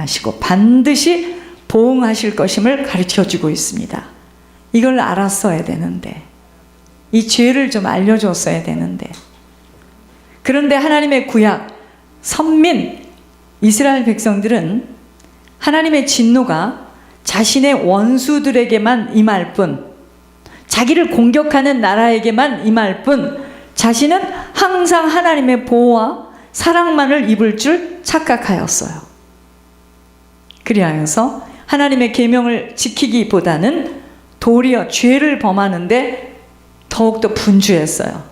아니하시고 반드시 보응하실 것임을 가르쳐주고 있습니다. 이걸 알았어야 되는데, 이 죄를 좀 알려줬어야 되는데, 그런데 하나님의 구약 선민 이스라엘 백성들은 하나님의 진노가 자신의 원수들에게만 임할 뿐, 자기를 공격하는 나라에게만 임할 뿐, 자신은 항상 하나님의 보호와 사랑만을 입을 줄 착각하였어요. 그리하여서 하나님의 계명을 지키기보다는 도리어 죄를 범하는데 더욱더 분주했어요.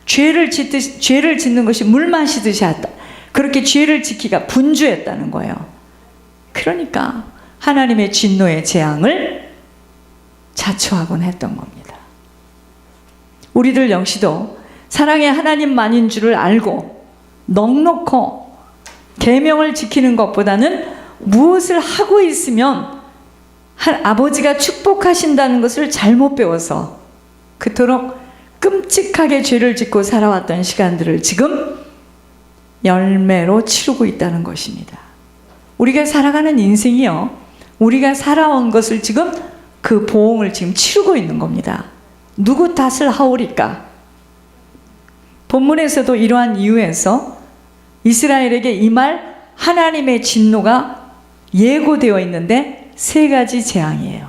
죄를 짓는 것이 물 마시듯이 하다. 그렇게 죄를 지키기가 분주했다는 거예요. 그러니까 하나님의 진노의 재앙을 자초하곤 했던 겁니다. 우리들 역시도 사랑의 하나님만인 줄을 알고 넉넉히 계명을 지키는 것보다는 무엇을 하고 있으면 아버지가 축복하신다는 것을 잘못 배워서 그토록 끔찍하게 죄를 짓고 살아왔던 시간들을 지금 열매로 치르고 있다는 것입니다. 우리가 살아가는 인생이요, 우리가 살아온 것을 지금 그 보응을 지금 치르고 있는 겁니다. 누구 탓을 하오리까? 본문에서도 이러한 이유에서 이스라엘에게 임할 하나님의 진노가 예고되어 있는데 세 가지 재앙이에요.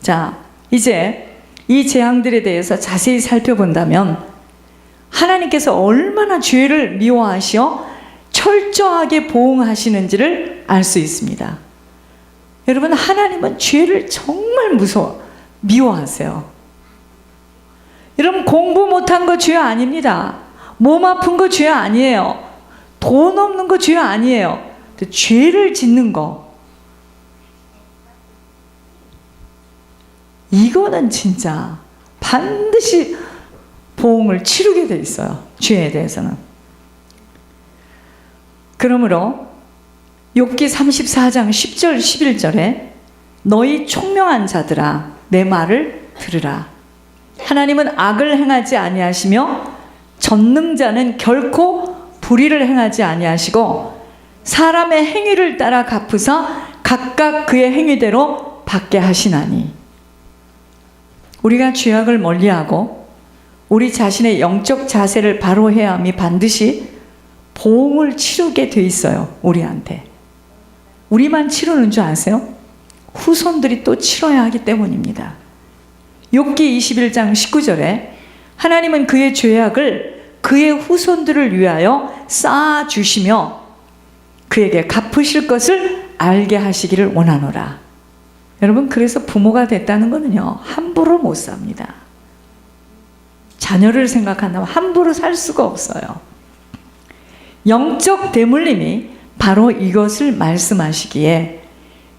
자, 이제 이 재앙들에 대해서 자세히 살펴본다면 하나님께서 얼마나 죄를 미워하시어 철저하게 보응하시는지를 알 수 있습니다. 여러분, 하나님은 죄를 정말 미워하세요. 여러분, 공부 못한 거 죄 아닙니다. 몸 아픈 거 죄 아니에요. 돈 없는 거 죄 아니에요. 죄를 짓는 거, 이거는 진짜 반드시 보응을 치르게 돼 있어요. 죄에 대해서는. 그러므로 욥기 34장 10절 11절에 너희 총명한 자들아 내 말을 들으라. 하나님은 악을 행하지 아니하시며 전능자는 결코 불의를 행하지 아니하시고 사람의 행위를 따라 갚으사 각각 그의 행위대로 받게 하시나니. 우리가 죄악을 멀리하고 우리 자신의 영적 자세를 바로 해야 함이 반드시 보응을 치르게 돼 있어요. 우리한테. 우리만 치르는 줄 아세요? 후손들이 또 치러야 하기 때문입니다. 욥기 21장 19절에 하나님은 그의 죄악을 그의 후손들을 위하여 쌓아주시며 그에게 갚으실 것을 알게 하시기를 원하노라. 여러분, 그래서 부모가 됐다는 것은요, 함부로 못 삽니다. 자녀를 생각한다면 함부로 살 수가 없어요. 영적 대물림이 바로 이것을 말씀하시기에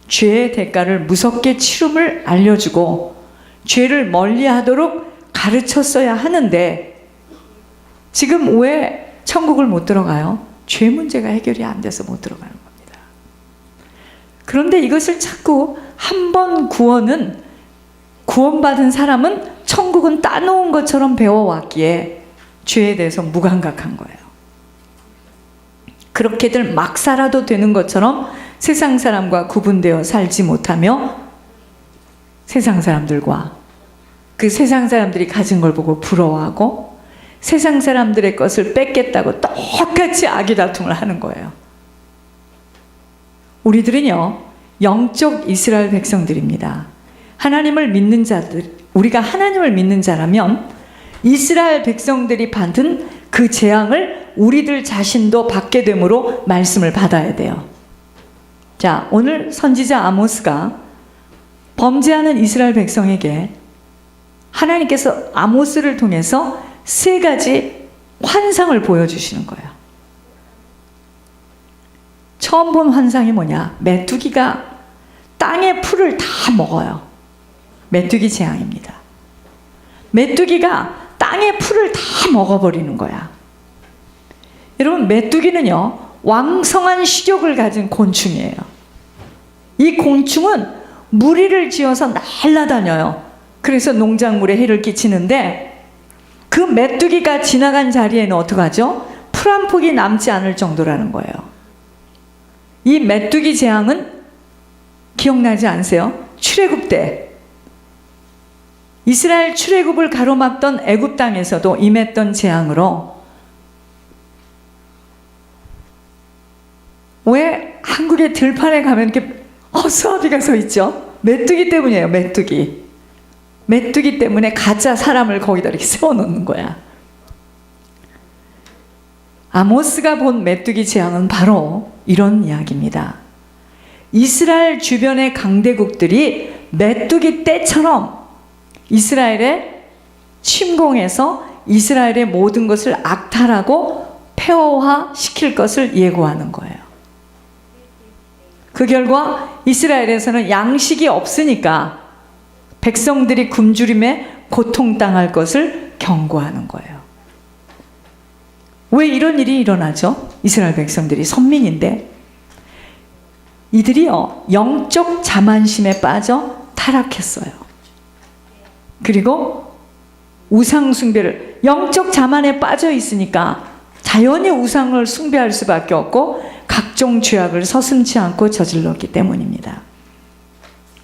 죄의 대가를 무섭게 치름을 알려주고 죄를 멀리하도록 가르쳤어야 하는데 지금 왜 천국을 못 들어가요? 죄 문제가 해결이 안 돼서 못 들어가는 겁니다. 그런데 이것을 자꾸 한 번 구원받은 사람은 천국은 따놓은 것처럼 배워왔기에 죄에 대해서 무감각한 거예요. 그렇게들 막 살아도 되는 것처럼 세상 사람과 구분되어 살지 못하며 세상 사람들과 그 세상 사람들이 가진 걸 보고 부러워하고 세상 사람들의 것을 뺏겠다고 똑같이 아기다툼을 하는 거예요. 우리들은요, 영적 이스라엘 백성들입니다. 하나님을 믿는 자들, 우리가 하나님을 믿는 자라면 이스라엘 백성들이 받은 그 재앙을 우리들 자신도 받게 되므로 말씀을 받아야 돼요. 자, 오늘 선지자 아모스가 범죄하는 이스라엘 백성에게 하나님께서 아모스를 통해서 세 가지 환상을 보여주시는 거예요. 처음 본 환상이 뭐냐? 메뚜기가 땅의 풀을 다 먹어요. 메뚜기 재앙입니다. 메뚜기가 땅의 풀을 다 먹어버리는 거야. 여러분, 메뚜기는요, 왕성한 식욕을 가진 곤충이에요. 이 곤충은 무리를 지어서 날아다녀요. 그래서 농작물에 해를 끼치는데 그 메뚜기가 지나간 자리에는 어떡하죠? 풀 한 폭이 남지 않을 정도라는 거예요. 이 메뚜기 재앙은 기억나지 않으세요? 출애굽 때 이스라엘 출애굽을 가로막던 애굽 땅에서도 임했던 재앙으로 왜 한국의 들판에 가면 이렇게 수아비가 서 있죠? 메뚜기 때문이에요. 메뚜기 때문에 가짜 사람을 거기다 이렇게 세워놓는 거야. 아모스가 본 메뚜기 재앙은 바로 이런 이야기입니다. 이스라엘 주변의 강대국들이 메뚜기 떼처럼 이스라엘에 침공해서 이스라엘의 모든 것을 악탈하고 폐허화 시킬 것을 예고하는 거예요. 그 결과 이스라엘에서는 양식이 없으니까 백성들이 굶주림에 고통당할 것을 경고하는 거예요. 왜 이런 일이 일어나죠? 이스라엘 백성들이 선민인데 이들이요 영적 자만심에 빠져 타락했어요. 그리고 우상 숭배를, 영적 자만에 빠져 있으니까 자연히 우상을 숭배할 수밖에 없고 각종 죄악을 서슴지 않고 저질렀기 때문입니다.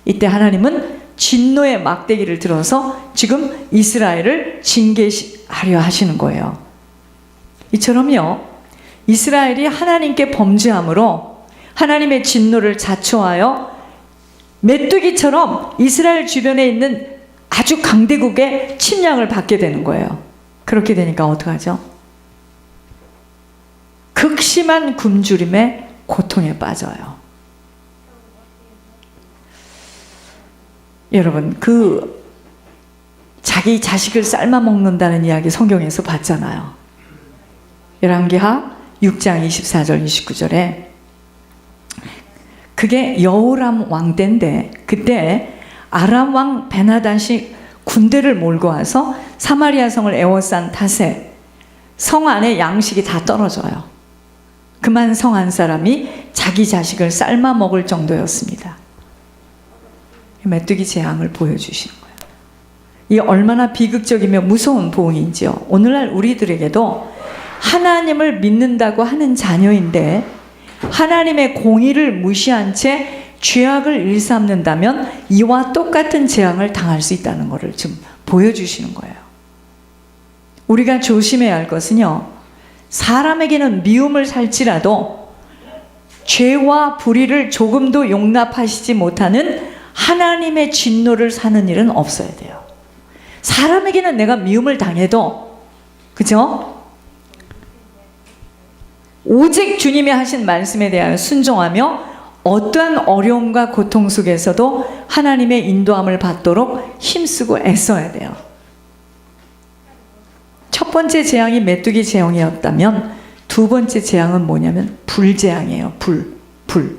이때 하나님은 진노의 막대기를 들어서 지금 이스라엘을 징계하려 하시는 거예요. 이처럼요 이스라엘이 하나님께 범죄함으로 하나님의 진노를 자초하여 메뚜기처럼 이스라엘 주변에 있는 아주 강대국의 침략을 받게 되는 거예요. 그렇게 되니까 어떡하죠? 극심한 굶주림에 고통에 빠져요. 여러분, 자기 자식을 삶아 먹는다는 이야기 성경에서 봤잖아요. 열왕기하 6장 24절 29절에 그게 여호람 왕 때인데 그때 아람 왕 베나닷이 군대를 몰고 와서 사마리아 성을 에워싼 탓에 성 안에 양식이 다 떨어져요. 그만 성 한 사람이 자기 자식을 삶아 먹을 정도였습니다. 메뚜기 재앙을 보여주시는 거예요. 이 얼마나 비극적이며 무서운 보응인지요. 오늘날 우리들에게도 하나님을 믿는다고 하는 자녀인데 하나님의 공의를 무시한 채 죄악을 일삼는다면 이와 똑같은 재앙을 당할 수 있다는 것을 지금 보여주시는 거예요. 우리가 조심해야 할 것은요, 사람에게는 미움을 살지라도 죄와 불의를 조금도 용납하시지 못하는 하나님의 진노를 사는 일은 없어야 돼요. 사람에게는 내가 미움을 당해도, 그죠? 오직 주님이 하신 말씀에 대하여 순종하며 어떠한 어려움과 고통 속에서도 하나님의 인도함을 받도록 힘쓰고 애써야 돼요. 첫 번째 재앙이 메뚜기 재앙이었다면 두 번째 재앙은 뭐냐면 불재앙이에요. 불.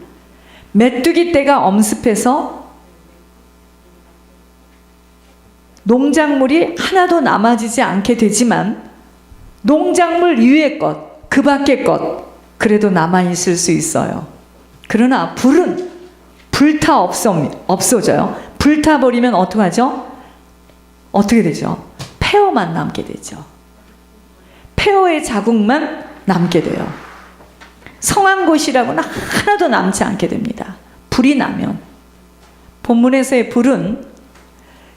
메뚜기 떼가 엄습해서 농작물이 하나도 남아지지 않게 되지만 농작물 위의 것, 그 밖의 것 그래도 남아있을 수 있어요. 그러나 불은 불타 없어져요. 불타버리면 어떡하죠? 어떻게 되죠? 폐허만 남게 되죠. 폐허의 자국만 남게 돼요. 성한 곳이라고는 하나도 남지 않게 됩니다. 불이 나면. 본문에서의 불은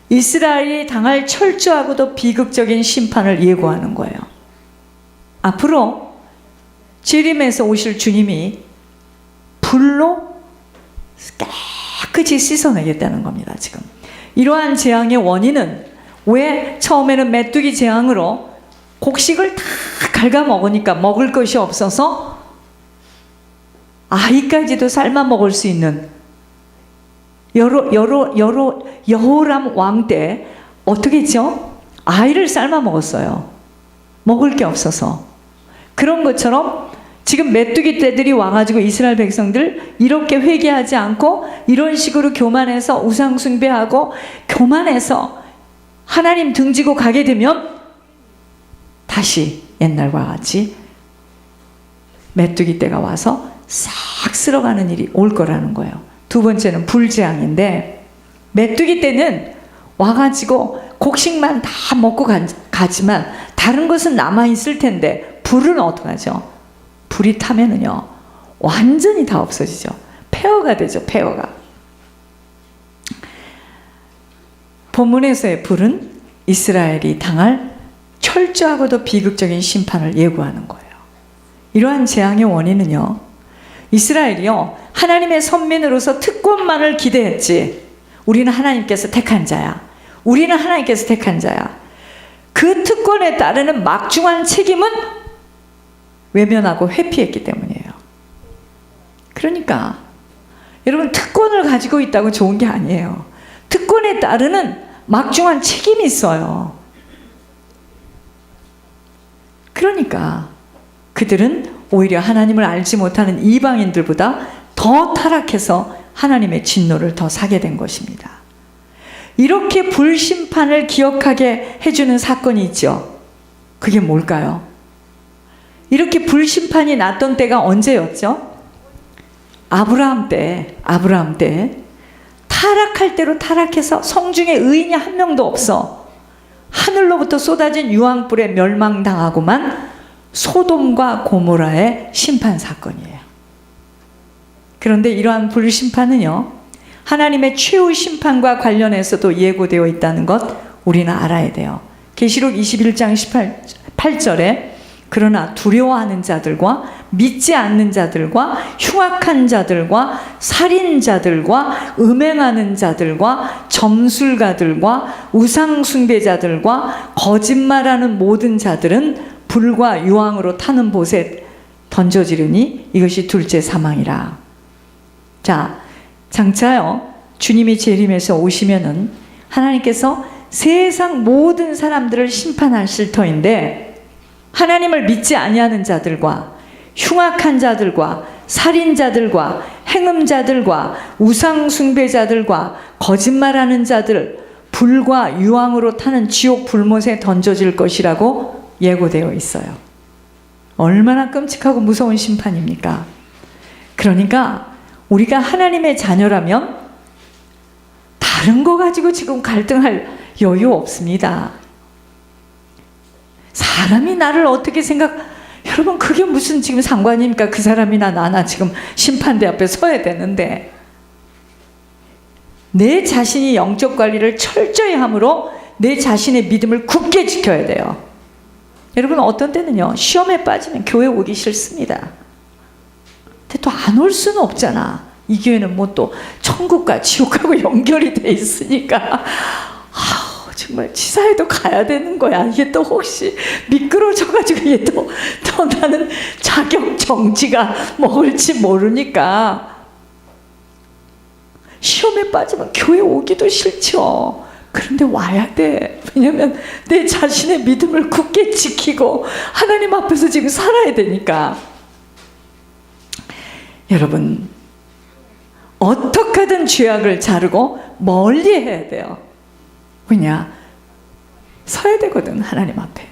이스라엘이 당할 철저하고도 비극적인 심판을 예고하는 거예요. 앞으로 재림에서 오실 주님이 불로 깨끗이 씻어내겠다는 겁니다. 지금 이러한 재앙의 원인은 왜 처음에는 메뚜기 재앙으로 곡식을 다 갉아먹으니까 먹을 것이 없어서 아이까지도 삶아 먹을 수 있는 여호람 왕 때 어떻게 했죠? 아이를 삶아 먹었어요. 먹을 게 없어서. 그런 것처럼 지금 메뚜기 떼들이 와가지고 이스라엘 백성들 이렇게 회개하지 않고 이런 식으로 교만해서 우상 숭배하고 교만해서 하나님 등지고 가게 되면 다시 옛날과 같이 메뚜기 떼가 와서 싹 쓸어가는 일이 올 거라는 거예요. 두 번째는 불재앙인데 메뚜기 떼는 와가지고 곡식만 다 먹고 가지만 다른 것은 남아있을 텐데 불은 어떡하죠? 불이 타면은요 완전히 다 없어지죠. 폐허가 되죠. 폐허가. 본문에서의 불은 이스라엘이 당할 철저하고도 비극적인 심판을 예고하는 거예요. 이러한 재앙의 원인은요, 이스라엘이요 하나님의 선민으로서 특권만을 기대했지, 우리는 하나님께서 택한 자야, 우리는 하나님께서 택한 자야, 그 특권에 따르는 막중한 책임은 외면하고 회피했기 때문이에요. 그러니까 여러분, 특권을 가지고 있다고 좋은 게 아니에요. 특권에 따르는 막중한 책임이 있어요. 그러니까 그들은 오히려 하나님을 알지 못하는 이방인들보다 더 타락해서 하나님의 진노를 더 사게 된 것입니다. 이렇게 불심판을 기억하게 해주는 사건이 있죠. 그게 뭘까요? 이렇게 불심판이 났던 때가 언제였죠? 아브라함 때 타락할 대로 타락해서 성중에 의인이 한 명도 없어 하늘로부터 쏟아진 유황불에 멸망당하고만 소돔과 고모라의 심판 사건이에요. 그런데 이러한 불심판은요, 하나님의 최후 심판과 관련해서도 예고되어 있다는 것 우리는 알아야 돼요. 계시록 21장 18절에 그러나 두려워하는 자들과 믿지 않는 자들과 흉악한 자들과 살인자들과 음행하는 자들과 점술가들과 우상숭배자들과 거짓말하는 모든 자들은 불과 유황으로 타는 못에 던져지려니 이것이 둘째 사망이라. 자, 장차요 주님이 재림해서 오시면은 하나님께서 세상 모든 사람들을 심판하실 터인데, 하나님을 믿지 아니하는 자들과 흉악한 자들과 살인자들과 행음자들과 우상숭배자들과 거짓말하는 자들 불과 유황으로 타는 지옥 불못에 던져질 것이라고 예고되어 있어요. 얼마나 끔찍하고 무서운 심판입니까? 그러니까 우리가 하나님의 자녀라면 다른 거 가지고 지금 갈등할 여유 없습니다. 사람이 나를 어떻게 여러분 그게 무슨 지금 상관입니까? 그 사람이나 나나 지금 심판대 앞에 서야 되는데, 내 자신이 영적 관리를 철저히 함으로 내 자신의 믿음을 굳게 지켜야 돼요. 여러분 어떤 때는요 시험에 빠지면 교회 오기 싫습니다. 근데 또 안 올 수는 없잖아. 이 교회는 뭐 또 천국과 지옥하고 연결이 돼 있으니까 정말 치사해도 가야 되는 거야. 이게 또 혹시 미끄러져가지고 이게 또 나는 자격 정지가 먹을지 모르니까 시험에 빠지면 교회 오기도 싫죠. 그런데 와야 돼. 왜냐면 내 자신의 믿음을 굳게 지키고 하나님 앞에서 지금 살아야 되니까. 여러분 어떻게 하든 죄악을 자르고 멀리 해야 돼요. 왜냐? 서야 되거든, 하나님 앞에.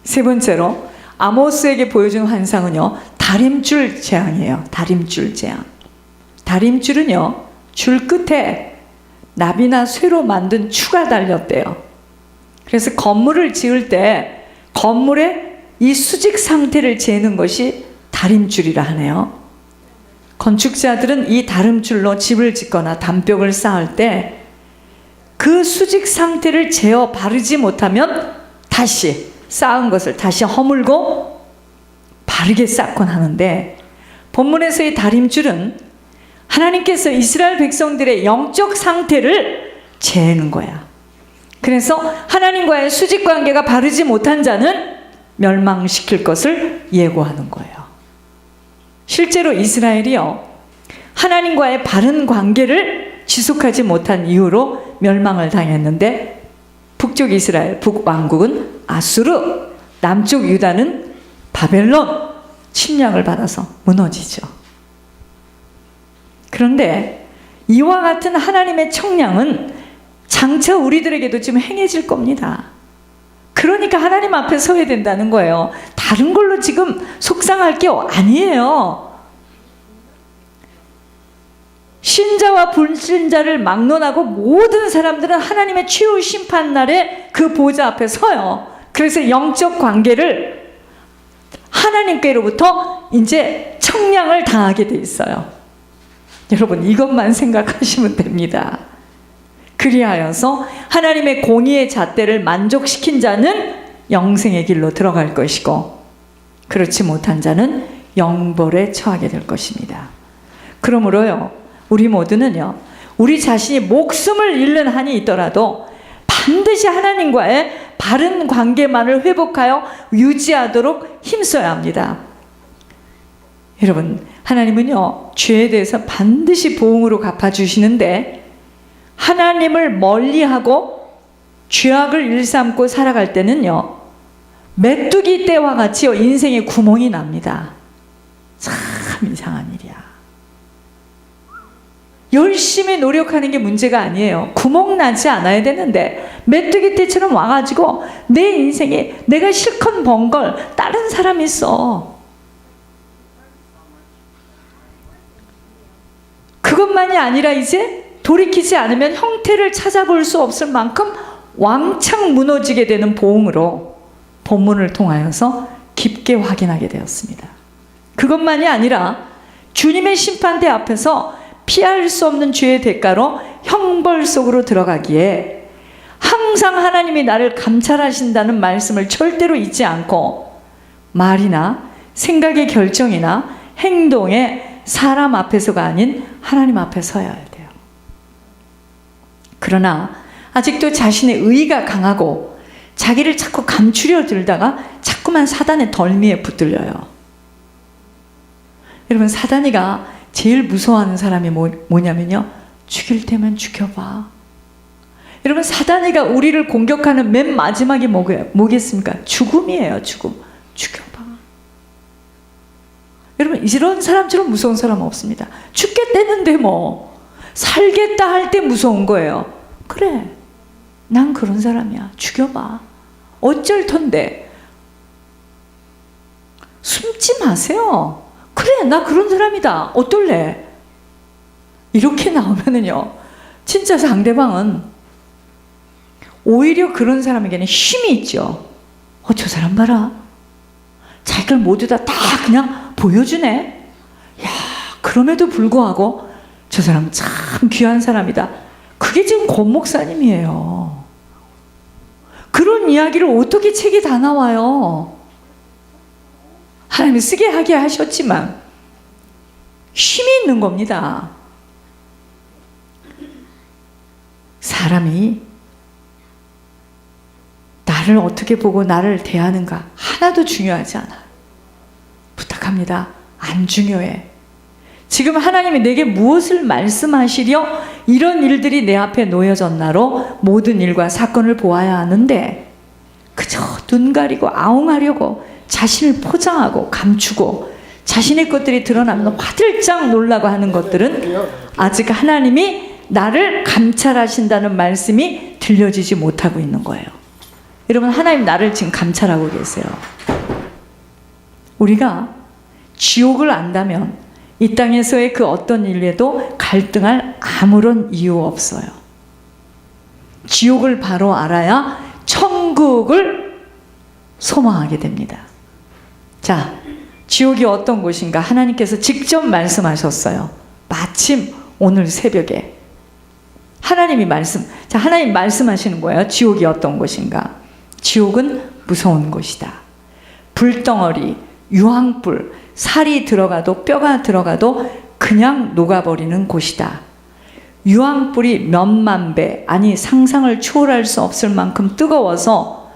세 번째로 아모스에게 보여준 환상은요 다림줄 재앙이에요. 다림줄 재앙. 다림줄은요 줄 끝에 나비나 쇠로 만든 추가 달렸대요. 그래서 건물을 지을 때 건물의 이 수직 상태를 재는 것이 다림줄이라 하네요. 건축자들은 이 다림줄로 집을 짓거나 담벽을 쌓을 때 그 수직 상태를 재어 바르지 못하면 다시 쌓은 것을 다시 허물고 바르게 쌓곤 하는데, 본문에서의 다림줄은 하나님께서 이스라엘 백성들의 영적 상태를 재는 거야. 그래서 하나님과의 수직 관계가 바르지 못한 자는 멸망시킬 것을 예고하는 거예요. 실제로 이스라엘이요 하나님과의 바른 관계를 지속하지 못한 이유로 멸망을 당했는데, 북쪽 이스라엘, 북왕국은 아수르, 남쪽 유다는 바벨론 침략을 받아서 무너지죠. 그런데 이와 같은 하나님의 청량은 장차 우리들에게도 지금 행해질 겁니다. 그러니까 하나님 앞에 서야 된다는 거예요. 다른 걸로 지금 속상할 게 아니에요. 신자와 불신자를 막론하고 모든 사람들은 하나님의 최후 심판날에 그 보좌 앞에 서요. 그래서 영적 관계를 하나님께로부터 이제 형량을 당하게 돼 있어요. 여러분, 이것만 생각하시면 됩니다. 그리하여서 하나님의 공의의 잣대를 만족시킨 자는 영생의 길로 들어갈 것이고, 그렇지 못한 자는 영벌에 처하게 될 것입니다. 그러므로요, 우리 모두는요, 우리 자신이 목숨을 잃는 한이 있더라도 반드시 하나님과의 바른 관계만을 회복하여 유지하도록 힘써야 합니다. 여러분, 하나님은요, 죄에 대해서 반드시 보응으로 갚아주시는데, 하나님을 멀리하고 죄악을 일삼고 살아갈 때는요, 메뚜기 떼와 같이 인생에 구멍이 납니다. 참 이상한 일이야. 열심히 노력하는 게 문제가 아니에요. 구멍 나지 않아야 되는데 메뚜기 떼처럼 와가지고 내 인생에 내가 실컷 번 걸 다른 사람이 써. 그것만이 아니라 이제 돌이키지 않으면 형태를 찾아볼 수 없을 만큼 왕창 무너지게 되는 보응으로 본문을 통하여서 깊게 확인하게 되었습니다. 그것만이 아니라 주님의 심판대 앞에서 피할 수 없는 죄의 대가로 형벌 속으로 들어가기에 항상 하나님이 나를 감찰하신다는 말씀을 절대로 잊지 않고 말이나 생각의 결정이나 행동에 사람 앞에서가 아닌 하나님 앞에 서야 돼요. 그러나 아직도 자신의 의가 강하고 자기를 자꾸 감추려 들다가 자꾸만 사단의 덜미에 붙들려요. 여러분, 사단이가 제일 무서워하는 사람이 뭐냐면요, 죽일 때만 죽여봐. 여러분, 사단이가 우리를 공격하는 맨 마지막이 뭐겠습니까? 죽음이에요. 죽음. 죽여봐. 여러분, 이런 사람처럼 무서운 사람 없습니다. 죽겠다는데 뭐 살겠다 할 때 무서운 거예요. 그래, 난 그런 사람이야. 죽여봐. 어쩔 텐데. 숨지 마세요. 그래, 나 그런 사람이다. 어떨래? 이렇게 나오면은요, 진짜 상대방은 오히려 그런 사람에게는 힘이 있죠. 저 사람 봐라. 자기를 모두 다 그냥 보여주네. 야, 그럼에도 불구하고 저 사람 참 귀한 사람이다. 그게 지금 권 목사님이에요. 그런 이야기를 어떻게 책에 다 나와요? 하나님이 쓰게 하게 하셨지만 힘이 있는 겁니다. 사람이 나를 어떻게 보고 나를 대하는가 하나도 중요하지 않아. 부탁합니다. 안 중요해. 지금 하나님이 내게 무엇을 말씀하시려 이런 일들이 내 앞에 놓여졌나로 모든 일과 사건을 보아야 하는데 그저 눈 가리고 아웅하려고 자신을 포장하고 감추고 자신의 것들이 드러나면 화들짝 놀라고 하는 것들은 아직 하나님이 나를 감찰하신다는 말씀이 들려지지 못하고 있는 거예요. 여러분, 하나님 나를 지금 감찰하고 계세요. 우리가 지옥을 안다면 이 땅에서의 그 어떤 일에도 갈등할 아무런 이유 없어요. 지옥을 바로 알아야 천국을 소망하게 됩니다. 자, 지옥이 어떤 곳인가 하나님께서 직접 말씀하셨어요. 마침 오늘 새벽에 하나님 말씀하시는 거예요. 지옥이 어떤 곳인가? 지옥은 무서운 곳이다. 불덩어리, 유황불, 살이 들어가도 뼈가 들어가도 그냥 녹아버리는 곳이다. 유황불이 몇만 배, 아니 상상을 초월할 수 없을 만큼 뜨거워서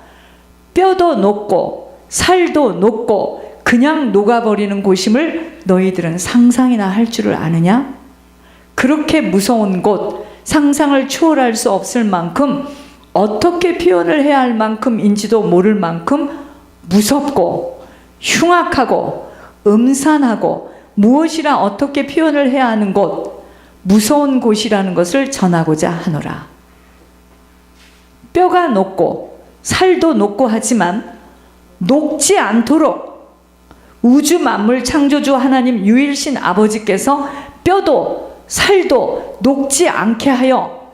뼈도 녹고 살도 녹고 그냥 녹아버리는 곳임을 너희들은 상상이나 할 줄을 아느냐? 그렇게 무서운 곳, 상상을 초월할 수 없을 만큼 어떻게 표현을 해야 할 만큼인지도 모를 만큼 무섭고 흉악하고 음산하고 무엇이라 어떻게 표현을 해야 하는 곳, 무서운 곳이라는 것을 전하고자 하노라. 뼈가 녹고 살도 녹고 하지만 녹지 않도록 우주 만물 창조주 하나님 유일신 아버지께서 뼈도 살도 녹지 않게 하여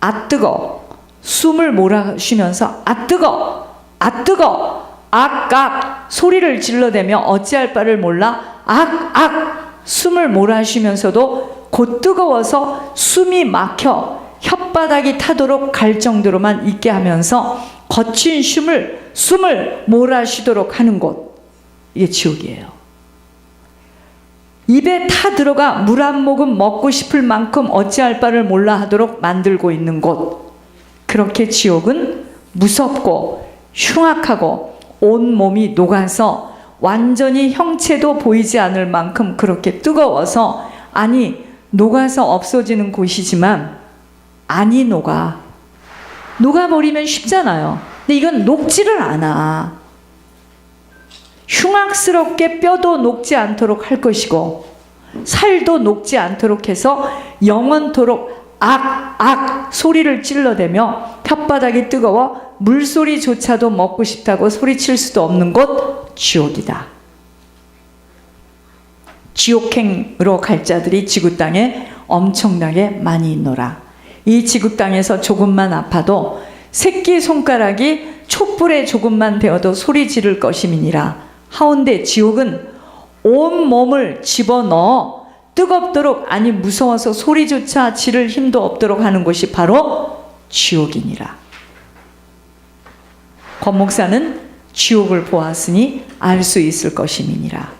아 뜨거 숨을 몰아쉬면서 아 뜨거 아 뜨거 악악 소리를 질러대며 어찌할 바를 몰라 숨을 몰아쉬면서도 곧 뜨거워서 숨이 막혀 혓바닥이 타도록 갈 정도로만 있게 하면서 거친 숨을 몰아쉬도록 하는 곳, 이게 지옥이에요. 입에 타 들어가 물 한 모금 먹고 싶을 만큼 어찌할 바를 몰라 하도록 만들고 있는 곳, 그렇게 지옥은 무섭고 흉악하고 온 몸이 녹아서 완전히 형체도 보이지 않을 만큼 그렇게 뜨거워서, 아니 녹아서 없어지는 곳이지만 아니 녹아버리면 쉽잖아요. 근데 이건 녹지를 않아. 흉악스럽게 뼈도 녹지 않도록 할 것이고 살도 녹지 않도록 해서 영원토록 소리를 찔러대며 혓바닥이 뜨거워 물소리조차도 먹고 싶다고 소리칠 수도 없는 곳, 지옥이다. 지옥행으로 갈 자들이 지구 땅에 엄청나게 많이 있노라. 이 지구 땅에서 조금만 아파도 새끼손가락이 촛불에 조금만 베어도 소리 지를 것임이니라. 하온데 지옥은 온 몸을 집어넣어 뜨겁도록, 아니 무서워서 소리조차 지를 힘도 없도록 하는 곳이 바로 지옥이니라. 권 목사는 지옥을 보았으니 알 수 있을 것임이니라.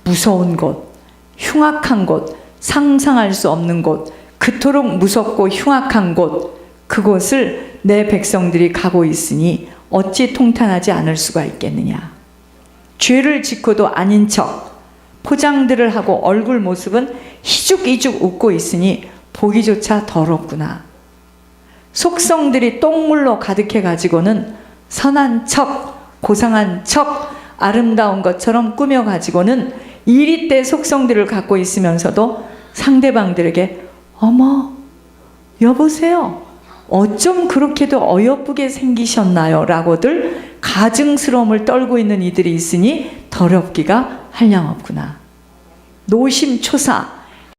무서운 곳, 흉악한 곳, 상상할 수 없는 곳, 그토록 무섭고 흉악한 곳, 그곳을 내 백성들이 가고 있으니 어찌 통탄하지 않을 수가 있겠느냐. 죄를 짓고도 아닌 척 포장들을 하고 얼굴 모습은 희죽희죽 웃고 있으니 보기조차 더럽구나. 속성들이 똥물로 가득해 가지고는 선한 척, 고상한 척, 아름다운 것처럼 꾸며 가지고는 이리때 속성들을 갖고 있으면서도 상대방들에게 어머, 여보세요, 어쩜 그렇게도 어여쁘게 생기셨나요? 라고들 가증스러움을 떨고 있는 이들이 있으니 더럽기가 한량없구나. 노심초사,